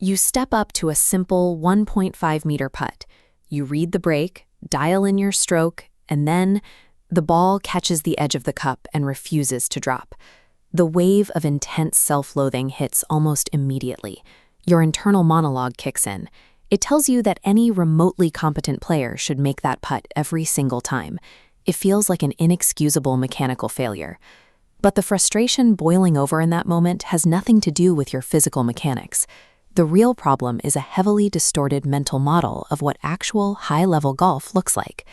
You step up to a simple 1.5-meter putt. You read the break, dial in your stroke, and then the ball catches the edge of the cup and refuses to drop. The wave of intense self-loathing hits almost immediately. Your internal monologue kicks in. It tells you that any remotely competent player should make that putt every single time. It feels like an inexcusable mechanical failure. But the frustration boiling over in that moment has nothing to do with your physical mechanics. The real problem is a heavily distorted mental model of what actual high-level golf looks like.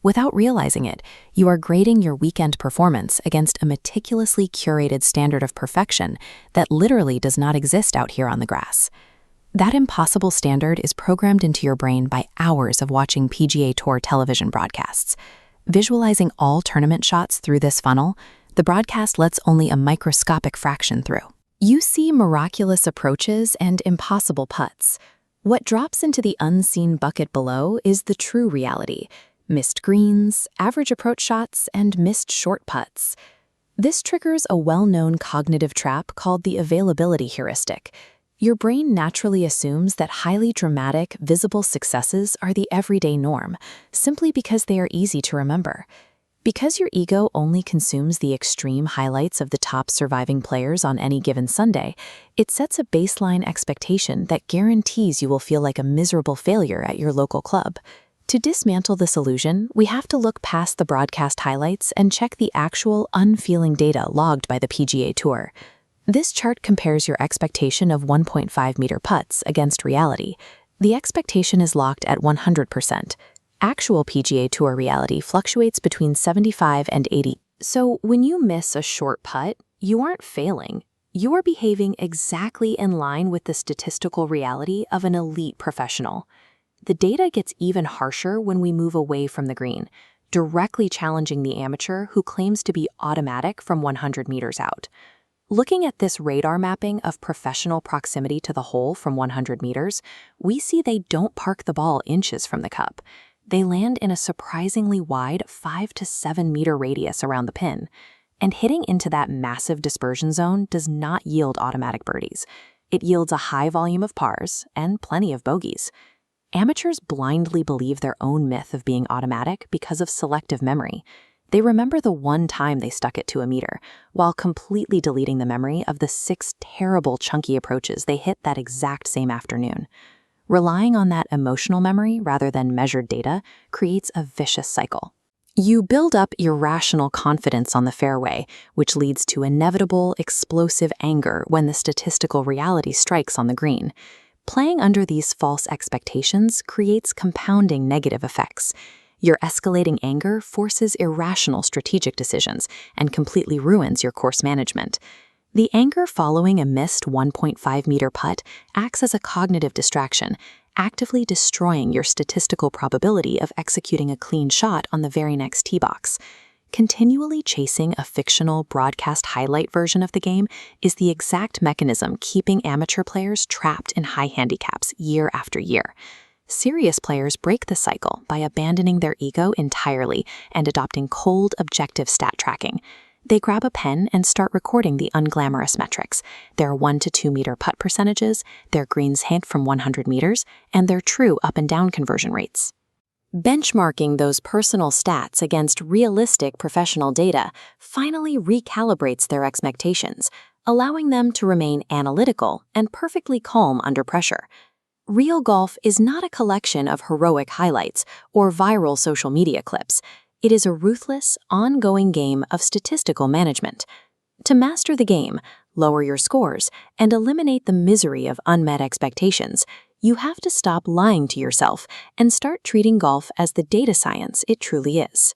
Without realizing it, you are grading your weekend performance against a meticulously curated standard of perfection that literally does not exist out here on the grass. That impossible standard is programmed into your brain by hours of watching PGA Tour television broadcasts. Visualizing all tournament shots through this funnel, the broadcast lets only a microscopic fraction through. You see miraculous approaches and impossible putts. What drops into the unseen bucket below is the true reality: missed greens, average approach shots, and missed short putts. This triggers a well-known cognitive trap called the availability heuristic. Your brain naturally assumes that highly dramatic, visible successes are the everyday norm, simply because they are easy to remember. Because your ego only consumes the extreme highlights of the top surviving players on any given Sunday, it sets a baseline expectation that guarantees you will feel like a miserable failure at your local club. To dismantle this illusion, we have to look past the broadcast highlights and check the actual unfeeling data logged by the PGA Tour. This chart compares your expectation of 1.5-meter putts against reality. The expectation is locked at 100%. Actual PGA Tour reality fluctuates between 75 and 80. So when you miss a short putt, you aren't failing. You are behaving exactly in line with the statistical reality of an elite professional. The data gets even harsher when we move away from the green, directly challenging the amateur who claims to be automatic from 100 meters out. Looking at this radar mapping of professional proximity to the hole from 100 meters, we see they don't park the ball inches from the cup. They land in a surprisingly wide 5 to 7 meter radius around the pin. And hitting into that massive dispersion zone does not yield automatic birdies. It yields a high volume of pars and plenty of bogeys. Amateurs blindly believe their own myth of being automatic because of selective memory. They remember the one time they stuck it to a meter, while completely deleting the memory of the 6 terrible chunky approaches they hit that exact same afternoon. Relying on that emotional memory rather than measured data creates a vicious cycle. You build up irrational confidence on the fairway, which leads to inevitable, explosive anger when the statistical reality strikes on the green. Playing under these false expectations creates compounding negative effects. Your escalating anger forces irrational strategic decisions and completely ruins your course management. The anger following a missed 1.5-meter putt acts as a cognitive distraction, actively destroying your statistical probability of executing a clean shot on the very next tee box. Continually chasing a fictional broadcast highlight version of the game is the exact mechanism keeping amateur players trapped in high handicaps year after year. Serious players break the cycle by abandoning their ego entirely and adopting cold, objective stat tracking. They grab a pen and start recording the unglamorous metrics: their 1 to 2 meter putt percentages, their greens hit from 100 meters, and their true up and down conversion rates. Benchmarking those personal stats against realistic professional data finally recalibrates their expectations, allowing them to remain analytical and perfectly calm under pressure. Real golf is not a collection of heroic highlights or viral social media clips. It is a ruthless, ongoing game of statistical management. To master the game, lower your scores, and eliminate the misery of unmet expectations, you have to stop lying to yourself and start treating golf as the data science it truly is.